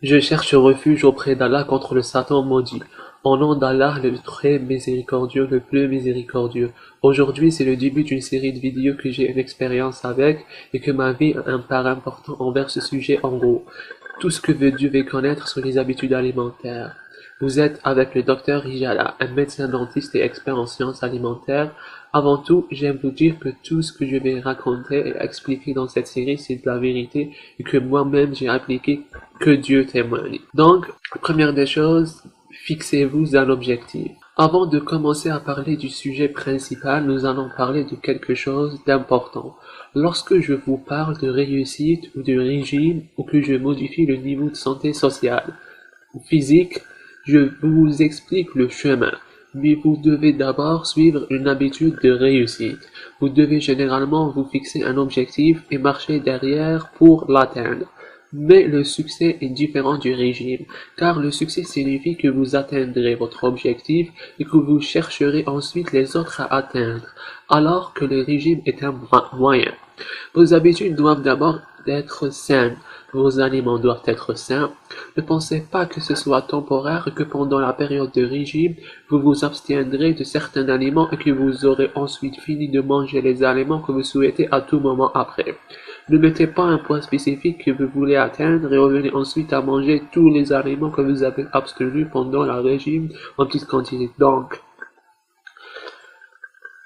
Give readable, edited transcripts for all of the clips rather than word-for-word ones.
Je cherche refuge auprès d'Allah contre le Satan maudit. Au nom d'Allah, le très miséricordieux, le plus miséricordieux. Aujourd'hui, c'est le début d'une série de vidéos que j'ai une expérience avec et que ma vie a un part important envers ce sujet en gros. Tout ce que vous devez connaître sur les habitudes alimentaires. Vous êtes avec le docteur Rijala, un médecin dentiste et expert en sciences alimentaires. Avant tout, j'aime vous dire que tout ce que je vais raconter et expliquer dans cette série, c'est de la vérité et que moi-même j'ai appliqué, que Dieu témoigne. Donc, première des choses, fixez-vous un objectif. Avant de commencer à parler du sujet principal, nous allons parler de quelque chose d'important. Lorsque je vous parle de réussite ou de régime ou que je modifie le niveau de santé sociale ou physique, je vous explique le chemin. Mais vous devez d'abord suivre une habitude de réussite. Vous devez généralement vous fixer un objectif et marcher derrière pour l'atteindre. Mais le succès est différent du régime, car le succès signifie que vous atteindrez votre objectif et que vous chercherez ensuite les autres à atteindre, alors que le régime est un moyen. Vos habitudes doivent d'abord être saines. Vos aliments doivent être sains. Ne pensez pas que ce soit temporaire et que pendant la période de régime, vous vous abstiendrez de certains aliments et que vous aurez ensuite fini de manger les aliments que vous souhaitez à tout moment après. Ne mettez pas un poids spécifique que vous voulez atteindre et revenez ensuite à manger tous les aliments que vous avez abstenus pendant le régime en petite quantité. Donc,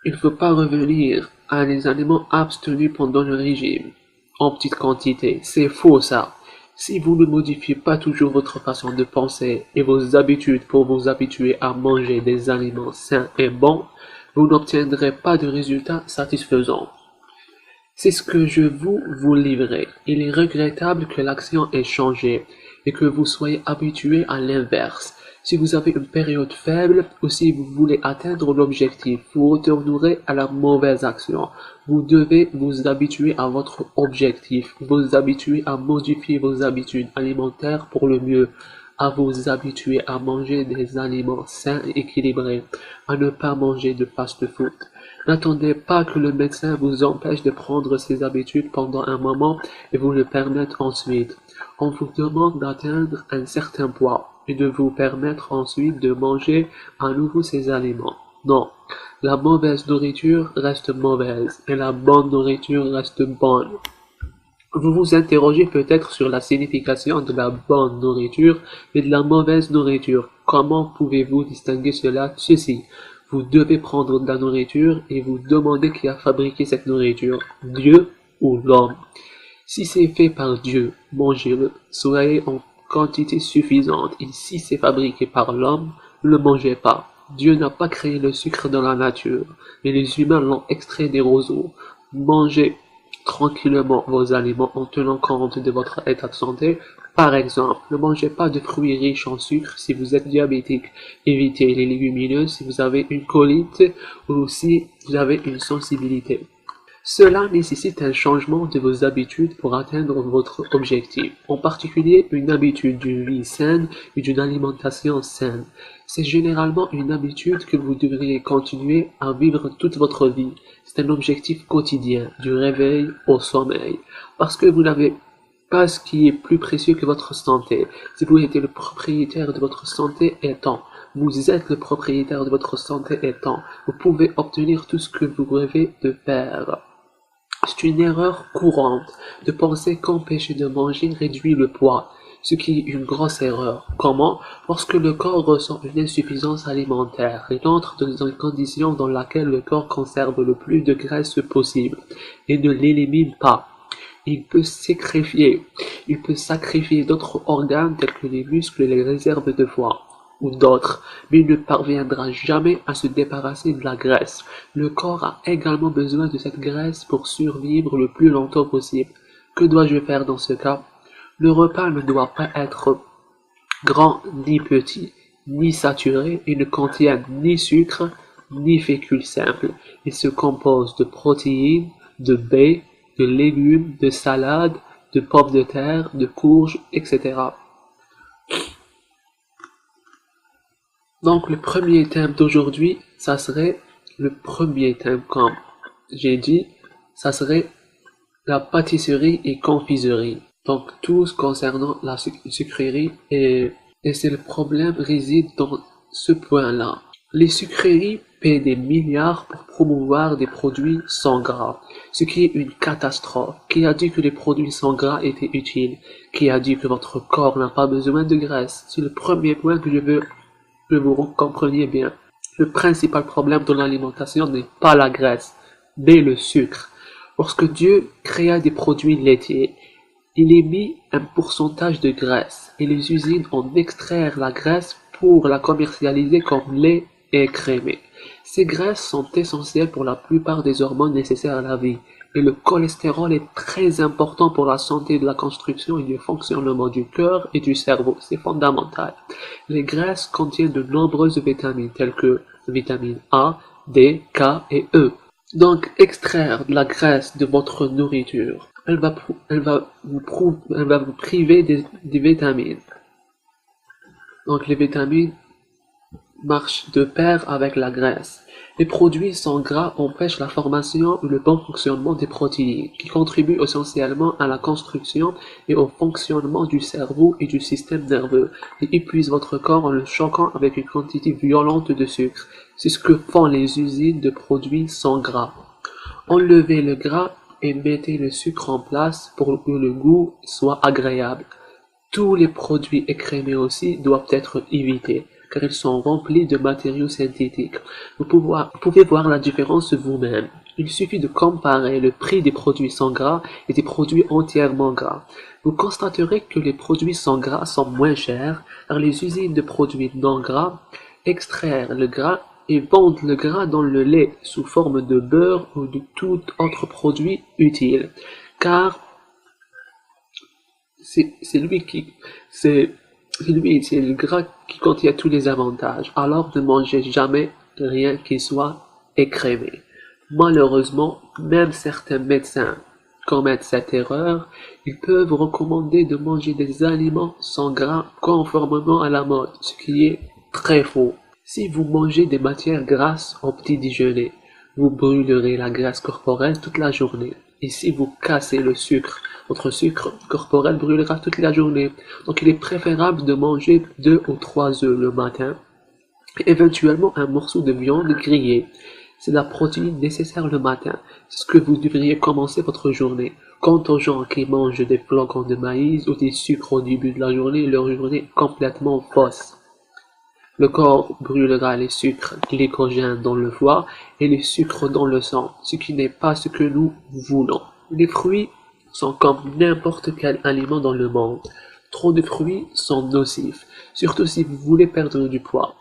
il ne faut pas revenir à les aliments abstenus pendant le régime, en petite quantité. C'est faux ça. Si vous ne modifiez pas toujours votre façon de penser et vos habitudes pour vous habituer à manger des aliments sains et bons, vous n'obtiendrez pas de résultats satisfaisants. C'est ce que je vous livrer. Il est regrettable que l'action ait changé et que vous soyez habitué à l'inverse. Si vous avez une période faible ou si vous voulez atteindre l'objectif, vous retournerez à la mauvaise action. Vous devez vous habituer à votre objectif, vous habituer à modifier vos habitudes alimentaires pour le mieux, à vous habituer à manger des aliments sains et équilibrés, à ne pas manger de fast-food. N'attendez pas que le médecin vous empêche de prendre ces habitudes pendant un moment et vous le permette ensuite. On vous demande d'atteindre un certain poids et de vous permettre ensuite de manger à nouveau ces aliments. Non, la mauvaise nourriture reste mauvaise et la bonne nourriture reste bonne. Vous vous interrogez peut-être sur la signification de la bonne nourriture et de la mauvaise nourriture. Comment pouvez-vous distinguer ceci? Vous devez prendre de la nourriture et vous demander qui a fabriqué cette nourriture, Dieu ou l'homme. Si c'est fait par Dieu, mangez-le, soyez en quantité suffisante, et si c'est fabriqué par l'homme, ne le mangez pas. Dieu n'a pas créé le sucre dans la nature, mais les humains l'ont extrait des roseaux. Mangez tranquillement vos aliments en tenant compte de votre état de santé. Par exemple, ne mangez pas de fruits riches en sucre si vous êtes diabétique. Évitez les légumineuses si vous avez une colite ou si vous avez une sensibilité. Cela nécessite un changement de vos habitudes pour atteindre votre objectif, en particulier une habitude d'une vie saine et d'une alimentation saine. C'est généralement une habitude que vous devriez continuer à vivre toute votre vie. C'est un objectif quotidien, du réveil au sommeil, parce que vous n'avez pas ce qui est plus précieux que votre santé. Si vous étiez le propriétaire de votre santé étant, vous êtes le propriétaire de votre santé étant, vous pouvez obtenir tout ce que vous rêvez de faire. C'est une erreur courante de penser qu'empêcher de manger réduit le poids, ce qui est une grosse erreur. Comment? Lorsque le corps ressent une insuffisance alimentaire, il entre dans une condition dans laquelle le corps conserve le plus de graisse possible et ne l'élimine pas. Il peut sacrifier d'autres organes tels que les muscles et les réserves de foie ou d'autres, mais il ne parviendra jamais à se débarrasser de la graisse. Le corps a également besoin de cette graisse pour survivre le plus longtemps possible. Que dois-je faire dans ce cas? Le repas ne doit pas être grand ni petit, ni saturé, et ne contient ni sucre, ni fécule simple. Il se compose de protéines, de baies, de légumes, de salades, de pommes de terre, de courges, etc. Donc le premier thème d'aujourd'hui, ça serait le premier thème, comme j'ai dit, ça serait la pâtisserie et confiserie. Donc tout concernant la sucrerie et c'est le problème réside dans ce point-là. Les sucreries paient des milliards pour promouvoir des produits sans gras, ce qui est une catastrophe. Qui a dit que les produits sans gras étaient utiles? Qui a dit que votre corps n'a pas besoin de graisse? C'est le premier point que je veux que vous compreniez bien. Le principal problème de l'alimentation n'est pas la graisse, mais le sucre. Lorsque Dieu créa des produits laitiers, il émit un pourcentage de graisse et les usines en extraire la graisse pour la commercialiser comme lait écrémé. Ces graisses sont essentielles pour la plupart des hormones nécessaires à la vie et le cholestérol est très important pour la santé de la construction et du fonctionnement du cœur et du cerveau. C'est fondamental. Les graisses contiennent de nombreuses vitamines telles que vitamines A, D, K et E. Donc, extraire de la graisse de votre nourriture, elle va vous priver des vitamines. Donc, les vitamines marchent de pair avec la graisse. Les produits sans gras empêchent la formation ou le bon fonctionnement des protéines, qui contribuent essentiellement à la construction et au fonctionnement du cerveau et du système nerveux, et épuisent votre corps en le choquant avec une quantité violente de sucre. C'est ce que font les usines de produits sans gras. Enlevez le gras et mettez le sucre en place pour que le goût soit agréable. Tous les produits écrémés aussi doivent être évités, car ils sont remplis de matériaux synthétiques. Vous pouvez voir la différence vous-même. Il suffit de comparer le prix des produits sans gras et des produits entièrement gras. Vous constaterez que les produits sans gras sont moins chers, car les usines de produits non gras extraient le gras et vendent le gras dans le lait sous forme de beurre ou de tout autre produit utile, car c'est le gras qui contient tous les avantages. Alors ne mangez jamais rien qui soit écrémé. Malheureusement, même certains médecins commettent cette erreur. Ils peuvent recommander de manger des aliments sans gras conformément à la mode, ce qui est très faux. Si vous mangez des matières grasses au petit déjeuner, vous brûlerez la graisse corporelle toute la journée. Et si vous cassez le sucre, votre sucre corporel brûlera toute la journée. Donc il est préférable de manger 2 ou 3 œufs le matin, et éventuellement un morceau de viande grillée. C'est la protéine nécessaire le matin. C'est ce que vous devriez commencer votre journée. Quant aux gens qui mangent des flocons de maïs ou des sucres au début de la journée, leur journée est complètement fausse. Le corps brûlera les sucres glycogènes dans le foie et les sucres dans le sang, ce qui n'est pas ce que nous voulons. Les fruits sont comme n'importe quel aliment dans le monde. Trop de fruits sont nocifs, surtout si vous voulez perdre du poids,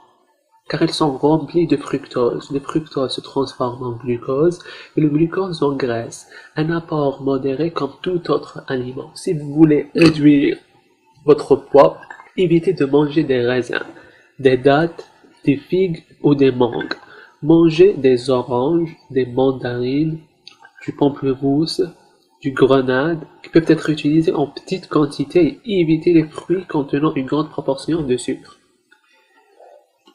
car ils sont remplis de fructose. Le fructose se transforme en glucose et le glucose en graisse, un apport modéré comme tout autre aliment. Si vous voulez réduire votre poids, évitez de manger des raisins, des dattes, des figues ou des mangues. Mangez des oranges, des mandarines, du pamplemousse, du grenade, qui peuvent être utilisés en petite quantité et éviter les fruits contenant une grande proportion de sucre.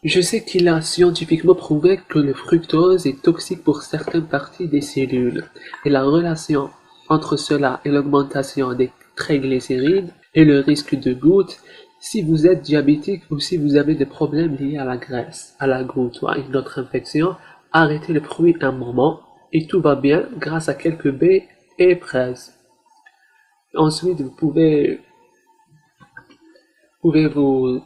Je sais qu'il a scientifiquement prouvé que le fructose est toxique pour certaines parties des cellules, et la relation entre cela et l'augmentation des triglycérides et le risque de goutte. Si vous êtes diabétique ou si vous avez des problèmes liés à la graisse, à la goutte ou à une autre infection, arrêtez le fruit un moment et tout va bien grâce à quelques baies et fraises. Ensuite, vous pouvez vous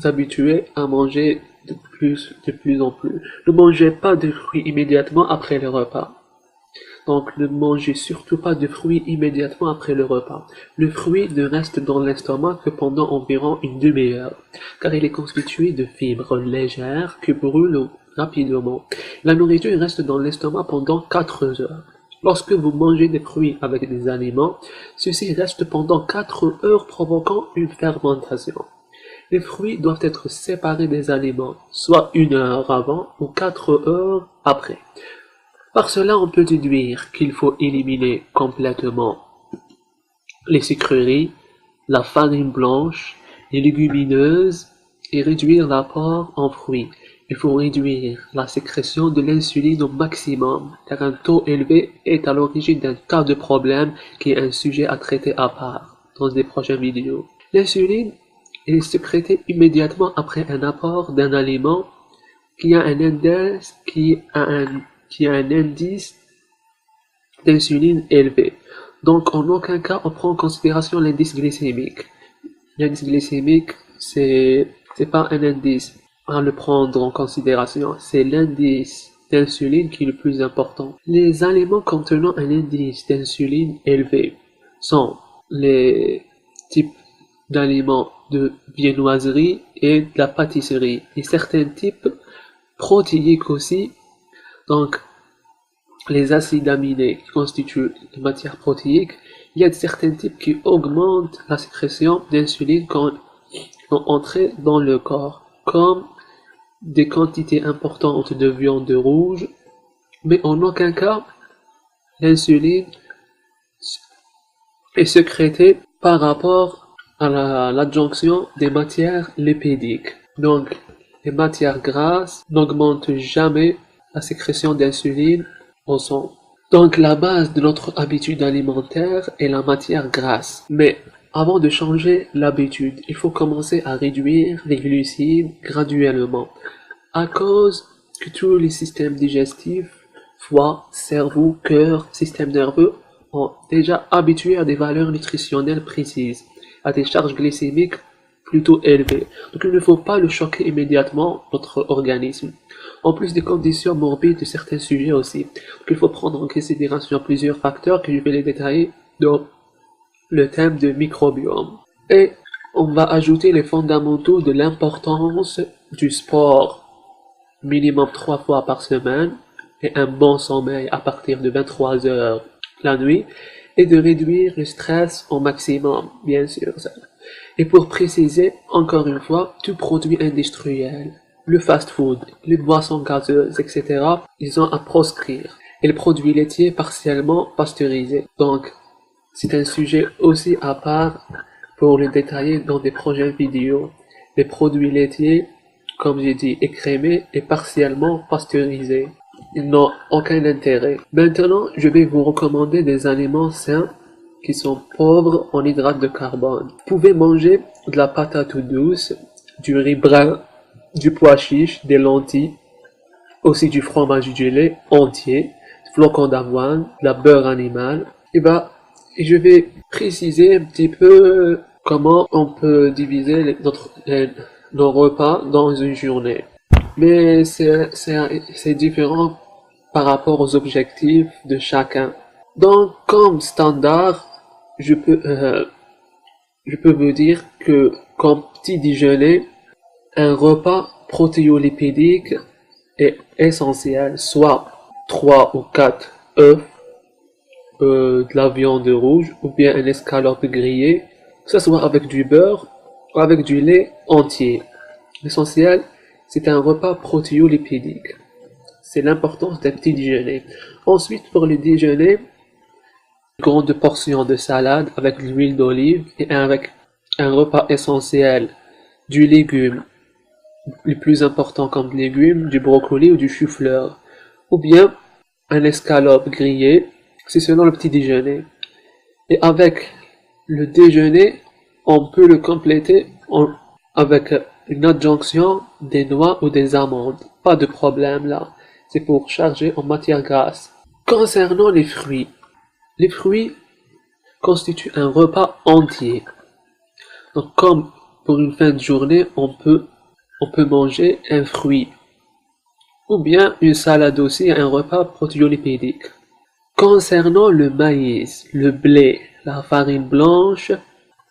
habituer à manger de plus en plus. Ne mangez pas de fruits immédiatement après le repas. Donc ne mangez surtout pas de fruits immédiatement après le repas. Le fruit ne reste dans l'estomac que pendant environ une demi-heure, car il est constitué de fibres légères qui brûlent rapidement. La nourriture reste dans l'estomac pendant 4 heures. Lorsque vous mangez des fruits avec des aliments, ceux-ci restent pendant 4 heures provoquant une fermentation. Les fruits doivent être séparés des aliments, soit 1 heure avant ou 4 heures après. Par cela, on peut déduire qu'il faut éliminer complètement les sucreries, la farine blanche, les légumineuses et réduire l'apport en fruits. Il faut réduire la sécrétion de l'insuline au maximum, car un taux élevé est à l'origine d'un tas de problèmes qui est un sujet à traiter à part. dans des prochaines vidéos. L'insuline est sécrétée immédiatement après un apport d'un aliment qui a un indice d'insuline élevé. Donc, en aucun cas, on prend en considération l'indice glycémique. L'indice glycémique, c'est pas un indice à le prendre en considération. C'est l'indice d'insuline qui est le plus important. Les aliments contenant un indice d'insuline élevé sont les types d'aliments de viennoiserie et de la pâtisserie. Et certains types protéiques aussi. Donc, les acides aminés qui constituent les matières protéiques, il y a certains types qui augmentent la sécrétion d'insuline quand entrer dans le corps, comme des quantités importantes de viande rouge, mais en aucun cas l'insuline est sécrétée par rapport à l'adjonction des matières lipidiques. Donc, les matières grasses n'augmentent jamais la sécrétion d'insuline au sang. Donc, la base de notre habitude alimentaire est la matière grasse. Mais avant de changer l'habitude, il faut commencer à réduire les glucides graduellement, à cause que tous les systèmes digestifs, foie, cerveau, cœur, système nerveux, ont déjà habitué à des valeurs nutritionnelles précises, à des charges glycémiques plutôt élevées. Donc il ne faut pas le choquer immédiatement, notre organisme. En plus des conditions morbides de certains sujets aussi. Donc il faut prendre en considération plusieurs facteurs que je vais les détailler dans le thème de microbiome. Et on va ajouter les fondamentaux de l'importance du sport, minimum 3 fois par semaine, et un bon sommeil à partir de 23 heures la nuit, et de réduire le stress au maximum, bien sûr. Et pour préciser, encore une fois, tout produit industriel, le fast-food, les boissons gazeuses, etc., ils ont à proscrire. Et les produits laitiers partiellement pasteurisés. Donc, c'est un sujet aussi à part pour le détailler dans des prochaines vidéos. Les produits laitiers, comme j'ai dit, écrémés et partiellement pasteurisés. Ils n'ont aucun intérêt. Maintenant, je vais vous recommander des aliments sains qui sont pauvres en hydrates de carbone. Vous pouvez manger de la patate douce, du riz brun, du pois chiche, des lentilles, aussi du fromage du lait entier, du flocon d'avoine, de la beurre animal. Et je vais préciser un petit peu comment on peut diviser nos repas dans une journée. Mais c'est différent par rapport aux objectifs de chacun. Donc, comme standard, je peux vous dire que comme petit déjeuner, un repas protéolipidique est essentiel, soit 3 ou 4 œufs, de la viande rouge ou bien une escalope grillée, que ce soit avec du beurre ou avec du lait entier. L'essentiel, c'est un repas protéolipidique. C'est l'importance d'un petit déjeuner. Ensuite, pour le déjeuner, une grande portion de salade avec de l'huile d'olive et avec un repas essentiel, du légume, le plus important comme légume, du brocoli ou du chou-fleur, ou bien un escalope grillé. C'est selon le petit déjeuner. Et avec le déjeuner, on peut le compléter avec une adjonction des noix ou des amandes. Pas de problème là. C'est pour charger en matière grasse. Concernant les fruits constituent un repas entier. Donc comme pour une fin de journée, on peut manger un fruit. Ou bien une salade aussi, un repas protéolipidique. Concernant le maïs, le blé, la farine blanche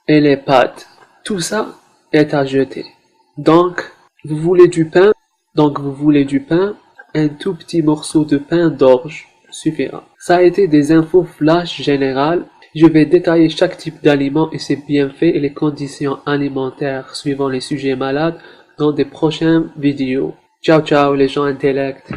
et les pâtes, tout ça est à jeter. Donc, vous voulez du pain, un tout petit morceau de pain d'orge suffira. Ça a été des infos flash générales. Je vais détailler chaque type d'aliment et ses bienfaits et les conditions alimentaires suivant les sujets malades dans des prochaines vidéos. Ciao ciao les gens intellects.